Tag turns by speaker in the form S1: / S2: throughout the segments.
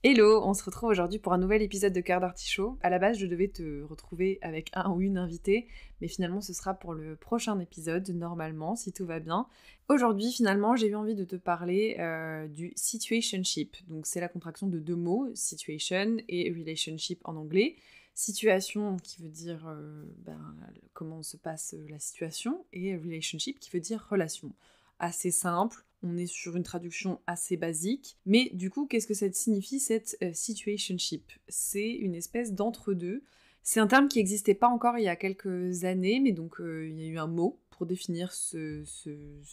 S1: Hello, on se retrouve aujourd'hui pour un nouvel épisode de Cœur d'Artichaut. À la base, je devais te retrouver avec un ou une invitée, mais finalement ce sera pour le prochain épisode, normalement, si tout va bien. Aujourd'hui, finalement, j'ai eu envie de te parler du situationship. Donc c'est la contraction de deux mots, situation et relationship en anglais. Situation qui veut dire comment se passe la situation, et relationship qui veut dire relation. Assez simple. On est sur une traduction assez basique, mais du coup, qu'est-ce que ça signifie cette situationship? C'est une espèce d'entre-deux. C'est un terme qui n'existait pas encore il y a quelques années, mais donc il y a eu un mot pour définir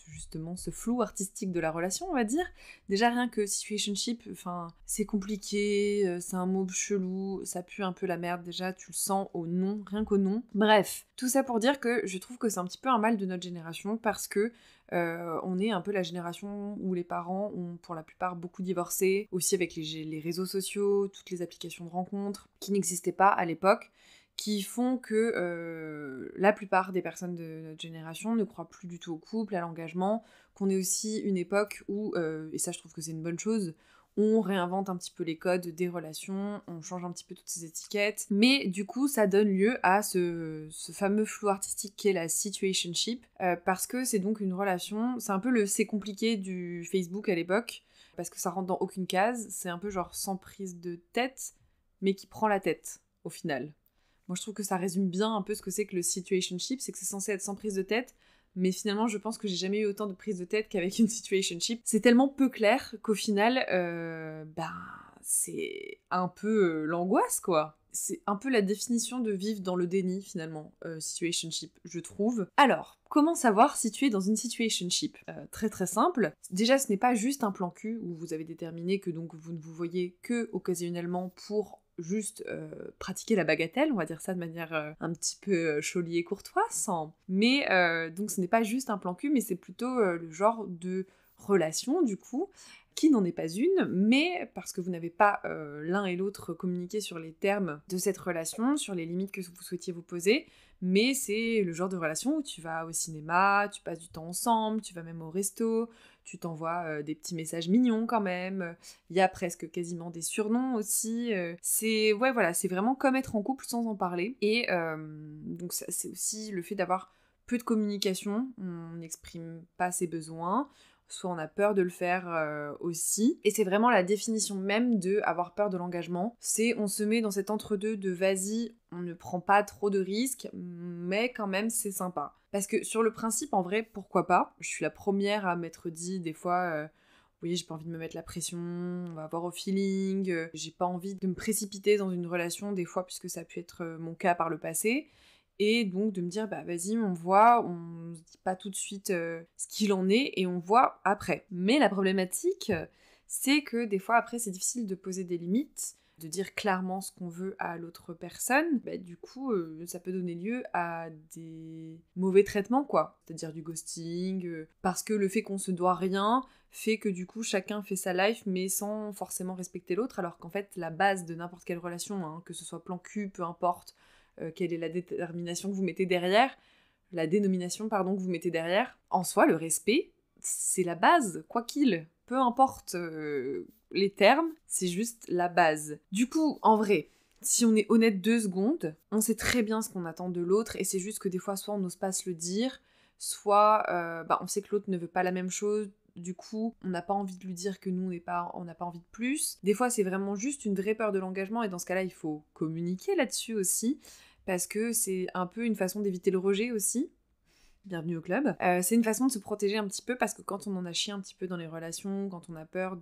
S1: justement ce flou artistique de la relation, on va dire. Déjà rien que situationship, enfin c'est compliqué, c'est un mot chelou, ça pue un peu la merde déjà, tu le sens au nom, rien qu'au nom. Bref, tout ça pour dire que je trouve que c'est un petit peu un mal de notre génération parce que on est un peu la génération où les parents ont pour la plupart beaucoup divorcé, aussi avec les réseaux sociaux, toutes les applications de rencontres qui n'existaient pas à l'époque, qui font que la plupart des personnes de notre génération ne croient plus du tout au couple, à l'engagement, qu'on est aussi une époque où, et ça je trouve que c'est une bonne chose, on réinvente un petit peu les codes des relations, on change un petit peu toutes ces étiquettes, mais du coup ça donne lieu à ce fameux flou artistique qu'est la situationship, parce que c'est donc une relation, c'est un peu le c'est compliqué du Facebook à l'époque, parce que ça rentre dans aucune case, c'est un peu genre sans prise de tête, mais qui prend la tête, au final. Moi je trouve que ça résume bien un peu ce que c'est que le situationship, c'est que c'est censé être sans prise de tête, mais finalement je pense que j'ai jamais eu autant de prise de tête qu'avec une situationship. C'est tellement peu clair qu'au final, c'est un peu l'angoisse quoi. C'est un peu la définition de vivre dans le déni finalement, situationship, je trouve. Alors, comment savoir si tu es dans une situationship? Très très simple. Déjà, ce n'est pas juste un plan cul où vous avez déterminé que donc vous ne vous voyez que occasionnellement pour juste pratiquer la bagatelle, on va dire ça de manière un petit peu cholie et courtoise. Mais donc ce n'est pas juste un plan cul, mais c'est plutôt le genre de relation du coup, qui n'en est pas une, mais parce que vous n'avez pas l'un et l'autre communiqué sur les termes de cette relation, sur les limites que vous souhaitiez vous poser, mais c'est le genre de relation où tu vas au cinéma, tu passes du temps ensemble, tu vas même au resto, tu t'envoies des petits messages mignons quand même, il y a presque quasiment des surnoms aussi, c'est ouais voilà, c'est vraiment comme être en couple sans en parler, et donc ça, c'est aussi le fait d'avoir peu de communication, on n'exprime pas ses besoins, soit on a peur de le faire aussi. Et c'est vraiment la définition même de avoir peur de l'engagement. C'est on se met dans cet entre-deux de vas-y, on ne prend pas trop de risques, mais quand même c'est sympa. Parce que sur le principe, en vrai, pourquoi pas? Je suis la première à m'être dit des fois... oui, j'ai pas envie de me mettre la pression, on va voir au feeling, j'ai pas envie de me précipiter dans une relation des fois puisque ça a pu être mon cas par le passé. Et donc de me dire, bah vas-y, on voit, on se dit pas tout de suite ce qu'il en est, et on voit après. Mais la problématique, c'est que des fois après c'est difficile de poser des limites, de dire clairement ce qu'on veut à l'autre personne. Bah, du coup, ça peut donner lieu à des mauvais traitements, quoi. C'est-à-dire du ghosting, parce que le fait qu'on se doit rien fait que du coup chacun fait sa life, mais sans forcément respecter l'autre, alors qu'en fait la base de n'importe quelle relation, hein, que ce soit plan cul, peu importe, quelle est la détermination que vous mettez derrière, la dénomination, pardon, que vous mettez derrière. En soi, le respect, c'est la base, quoi qu'il. Peu importe les termes, c'est juste la base. Du coup, en vrai, si on est honnête 2 secondes, on sait très bien ce qu'on attend de l'autre, et c'est juste que des fois, soit on n'ose pas se le dire, soit on sait que l'autre ne veut pas la même chose, du coup, on n'a pas envie de lui dire que nous, on n'a pas envie de plus. Des fois, c'est vraiment juste une vraie peur de l'engagement, et dans ce cas-là, il faut communiquer là-dessus aussi, parce que c'est un peu une façon d'éviter le rejet aussi. Bienvenue au club. C'est une façon de se protéger un petit peu, parce que quand on en a chié un petit peu dans les relations, quand on a peur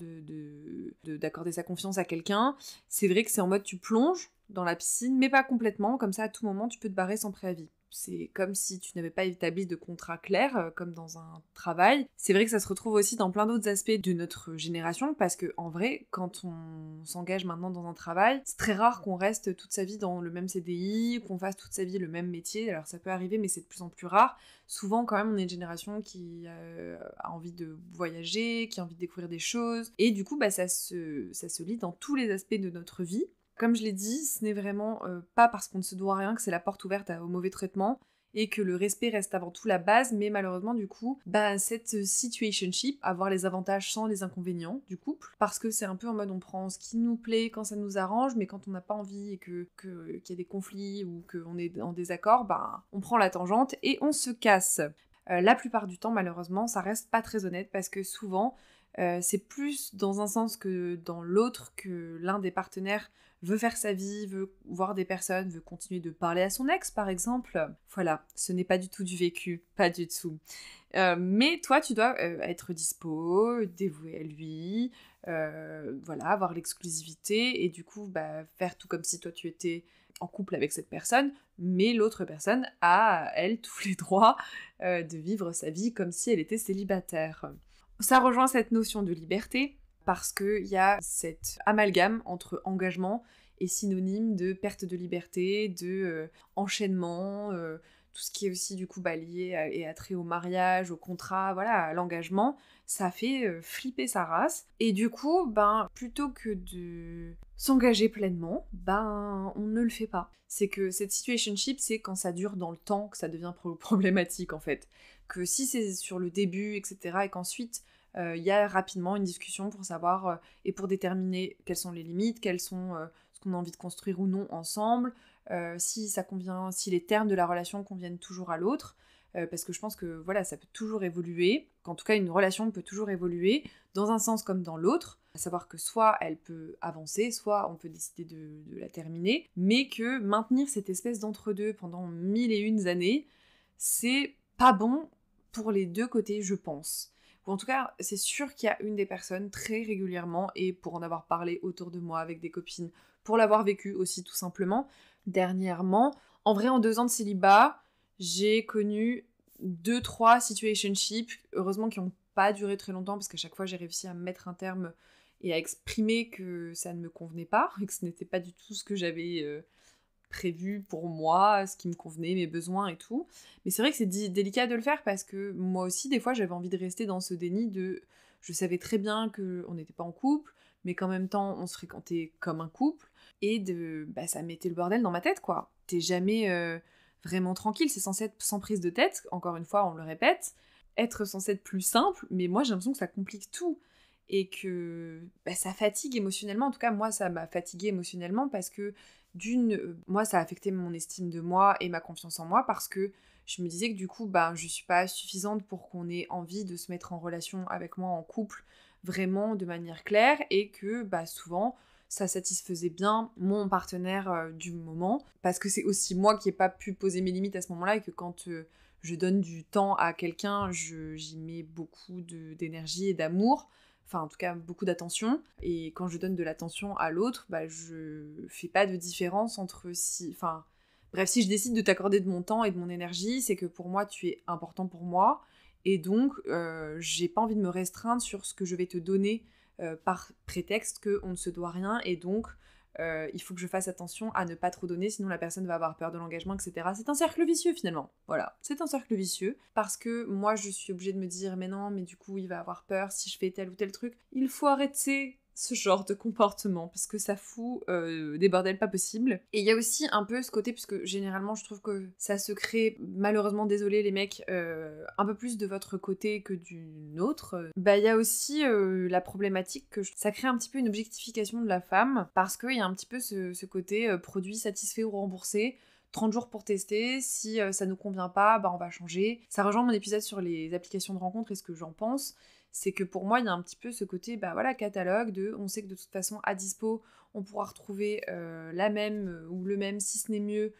S1: d'accorder sa confiance à quelqu'un, c'est vrai que c'est en mode tu plonges dans la piscine, mais pas complètement, comme ça à tout moment tu peux te barrer sans préavis. C'est comme si tu n'avais pas établi de contrat clair, comme dans un travail. C'est vrai que ça se retrouve aussi dans plein d'autres aspects de notre génération, parce que en vrai, quand on s'engage maintenant dans un travail, c'est très rare qu'on reste toute sa vie dans le même CDI, qu'on fasse toute sa vie le même métier. Alors ça peut arriver, mais c'est de plus en plus rare. Souvent, quand même, on est une génération qui a envie de voyager, qui a envie de découvrir des choses, et du coup, ça se lit dans tous les aspects de notre vie. Comme je l'ai dit, ce n'est vraiment pas parce qu'on ne se doit rien que c'est la porte ouverte au mauvais traitement, et que le respect reste avant tout la base, mais malheureusement du coup, cette situationship, avoir les avantages sans les inconvénients du couple, parce que c'est un peu en mode on prend ce qui nous plaît quand ça nous arrange, mais quand on n'a pas envie et qu'il y a des conflits ou qu'on est en désaccord, on prend la tangente et on se casse. La plupart du temps, malheureusement, ça reste pas très honnête parce que souvent, c'est plus dans un sens que dans l'autre que l'un des partenaires veut faire sa vie, veut voir des personnes, veut continuer de parler à son ex, par exemple. Voilà, ce n'est pas du tout du vécu, pas du tout. Mais toi, tu dois être dispo, dévoué à lui, voilà, avoir l'exclusivité et du coup, faire tout comme si toi tu étais en couple avec cette personne, mais l'autre personne a, elle, tous les droits de vivre sa vie comme si elle était célibataire. Ça rejoint cette notion de liberté, parce qu'il y a cet amalgame entre engagement et synonyme de perte de liberté, de enchaînement, tout ce qui est aussi du coup lié et attrait au mariage, au contrat, voilà, à l'engagement, ça fait flipper sa race. Et du coup, plutôt que de s'engager pleinement, on ne le fait pas. C'est que cette situationship, c'est quand ça dure dans le temps que ça devient problématique en fait. Que si c'est sur le début, etc., et qu'ensuite il y a rapidement une discussion pour savoir et pour déterminer quelles sont les limites, quelles sont ce qu'on a envie de construire ou non ensemble, si ça convient, si les termes de la relation conviennent toujours à l'autre, parce que je pense que voilà, ça peut toujours évoluer, qu'en tout cas une relation peut toujours évoluer dans un sens comme dans l'autre, à savoir que soit elle peut avancer, soit on peut décider de la terminer, mais que maintenir cette espèce d'entre-deux pendant 1001 années, c'est pas bon pour les deux côtés, je pense. Ou en tout cas, c'est sûr qu'il y a une des personnes très régulièrement, et pour en avoir parlé autour de moi avec des copines, pour l'avoir vécu aussi tout simplement, dernièrement, en vrai en 2 ans de célibat, j'ai connu 2-3 situationships, heureusement qui n'ont pas duré très longtemps, parce qu'à chaque fois j'ai réussi à mettre un terme et à exprimer que ça ne me convenait pas, et que ce n'était pas du tout ce que j'avais prévu pour moi, ce qui me convenait, mes besoins et tout. Mais c'est vrai que c'est délicat de le faire parce que moi aussi, des fois, j'avais envie de rester dans ce déni de... Je savais très bien qu'on n'était pas en couple, mais qu'en même temps, on se fréquentait comme un couple, et ça mettait le bordel dans ma tête, quoi. T'es jamais vraiment tranquille, c'est censé être sans prise de tête, encore une fois, on le répète, être censé être plus simple, mais moi, j'ai l'impression que ça complique tout. Et que ça fatigue émotionnellement, en tout cas moi ça m'a fatiguée émotionnellement parce que moi ça a affecté mon estime de moi et ma confiance en moi parce que je me disais que du coup je suis pas suffisante pour qu'on ait envie de se mettre en relation avec moi en couple vraiment de manière claire et que souvent ça satisfaisait bien mon partenaire du moment parce que c'est aussi moi qui ai pas pu poser mes limites à ce moment-là et que quand je donne du temps à quelqu'un, j'y mets beaucoup d'énergie et d'amour. Enfin, en tout cas, beaucoup d'attention. Et quand je donne de l'attention à l'autre, je fais pas de différence entre si... Enfin, bref, si je décide de t'accorder de mon temps et de mon énergie, c'est que pour moi, tu es important pour moi. Et donc, j'ai pas envie de me restreindre sur ce que je vais te donner par prétexte qu'on ne se doit rien. Et donc, il faut que je fasse attention à ne pas trop donner, sinon la personne va avoir peur de l'engagement, etc. C'est un cercle vicieux finalement. Voilà, c'est un cercle vicieux parce que moi je suis obligée de me dire mais non, mais du coup il va avoir peur si je fais tel ou tel truc. Il faut arrêter ce genre de comportement parce que ça fout des bordels pas possibles. Et il y a aussi un peu ce côté, puisque généralement je trouve que ça se crée, malheureusement désolé les mecs, un peu plus de votre côté que du nôtre. Il y a aussi la problématique que ça crée un petit peu une objectification de la femme parce qu'il y a un petit peu ce côté produit satisfait ou remboursé. 30 jours pour tester, si ça nous convient pas, on va changer. Ça rejoint mon épisode sur les applications de rencontres et ce que j'en pense. C'est que pour moi, il y a un petit peu ce côté, catalogue de, on sait que de toute façon, à dispo, on pourra retrouver la même ou le même, si ce n'est mieux,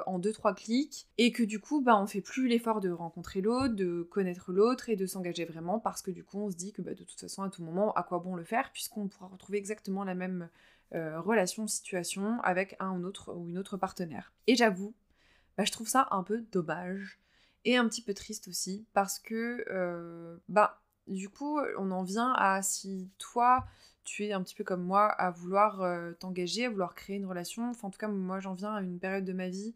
S1: en 2-3 clics, et que du coup, on fait plus l'effort de rencontrer l'autre, de connaître l'autre, et de s'engager vraiment, parce que du coup, on se dit que de toute façon, à tout moment, à quoi bon le faire, puisqu'on pourra retrouver exactement la même relation, situation, avec un ou autre ou une autre partenaire. Et j'avoue, je trouve ça un peu dommage, et un petit peu triste aussi, parce que, du coup, on en vient à si toi, tu es un petit peu comme moi, à vouloir t'engager, à vouloir créer une relation. Enfin, en tout cas, moi, j'en viens à une période de ma vie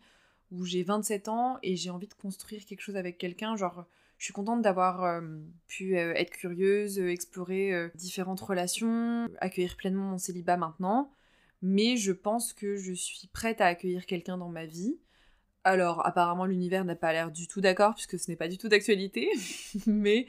S1: où j'ai 27 ans et j'ai envie de construire quelque chose avec quelqu'un. Genre, je suis contente d'avoir pu être curieuse, explorer différentes relations, accueillir pleinement mon célibat maintenant. Mais je pense que je suis prête à accueillir quelqu'un dans ma vie. Alors, apparemment, l'univers n'a pas l'air du tout d'accord, puisque ce n'est pas du tout d'actualité, mais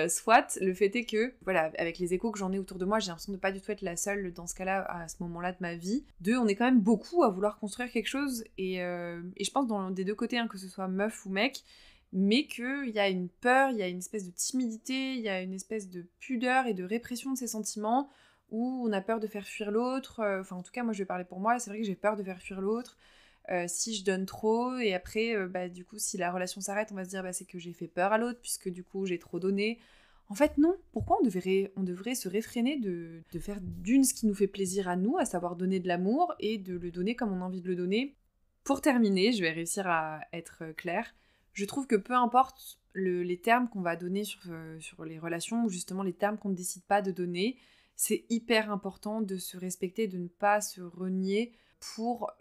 S1: soit, le fait est que, voilà, avec les échos que j'en ai autour de moi, j'ai l'impression de pas du tout être la seule dans ce cas-là, à ce moment-là de ma vie. Deux, on est quand même beaucoup à vouloir construire quelque chose, et je pense des deux côtés, hein, que ce soit meuf ou mec, mais qu'il y a une peur, il y a une espèce de timidité, il y a une espèce de pudeur et de répression de ses sentiments, où on a peur de faire fuir l'autre, enfin en tout cas moi je vais parler pour moi, c'est vrai que j'ai peur de faire fuir l'autre, si je donne trop, et après, du coup, si la relation s'arrête, on va se dire c'est que j'ai fait peur à l'autre, puisque du coup, j'ai trop donné. En fait, non. Pourquoi on devrait se réfréner de faire d'une ce qui nous fait plaisir à nous, à savoir donner de l'amour, et de le donner comme on a envie de le donner. Pour terminer, je vais réussir à être claire. Je trouve que peu importe les termes qu'on va donner sur les relations, ou justement les termes qu'on ne décide pas de donner, c'est hyper important de se respecter, de ne pas se renier pour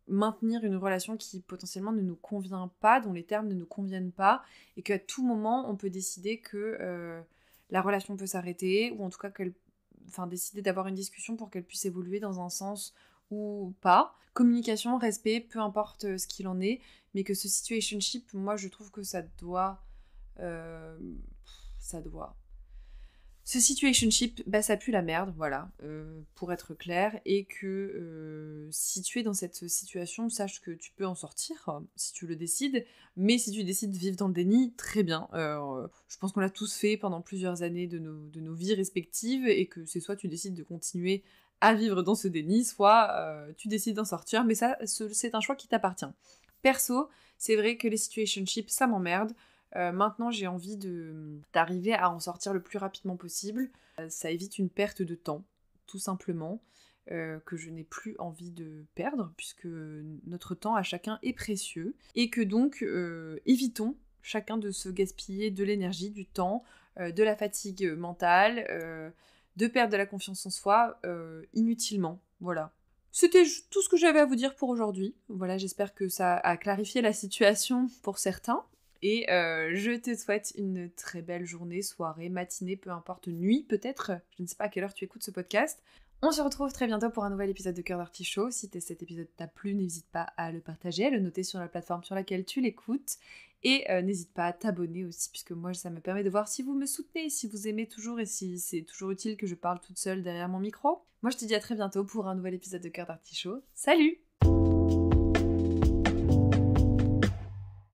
S1: maintenir une relation qui potentiellement ne nous convient pas, dont les termes ne nous conviennent pas, et qu'à tout moment on peut décider que la relation peut s'arrêter, ou en tout cas décider d'avoir une discussion pour qu'elle puisse évoluer dans un sens ou pas. Communication, respect, peu importe ce qu'il en est, mais que ce situationship, moi je trouve que ça doit... Ce situationship, ça pue la merde, voilà, pour être clair, et que si tu es dans cette situation, sache que tu peux en sortir, si tu le décides, mais si tu décides de vivre dans le déni, très bien. Je pense qu'on l'a tous fait pendant plusieurs années de nos vies respectives, et que c'est soit tu décides de continuer à vivre dans ce déni, soit tu décides d'en sortir, mais ça, c'est un choix qui t'appartient. Perso, c'est vrai que les situationships, ça m'emmerde. Maintenant, j'ai envie d'arriver à en sortir le plus rapidement possible. Ça évite une perte de temps, tout simplement, que je n'ai plus envie de perdre, puisque notre temps à chacun est précieux, et que donc, évitons chacun de se gaspiller de l'énergie, du temps, de la fatigue mentale, de perdre de la confiance en soi inutilement. Voilà. C'était tout ce que j'avais à vous dire pour aujourd'hui. Voilà, j'espère que ça a clarifié la situation pour certains. Et je te souhaite une très belle journée, soirée, matinée, peu importe, nuit peut-être. Je ne sais pas à quelle heure tu écoutes ce podcast. On se retrouve très bientôt pour un nouvel épisode de Cœur d'Artichaut. Si cet épisode t'a plu, n'hésite pas à le partager, à le noter sur la plateforme sur laquelle tu l'écoutes. Et n'hésite pas à t'abonner aussi, puisque moi ça me permet de voir si vous me soutenez, si vous aimez toujours, et si c'est toujours utile que je parle toute seule derrière mon micro. Moi je te dis à très bientôt pour un nouvel épisode de Cœur d'Artichaut. Salut!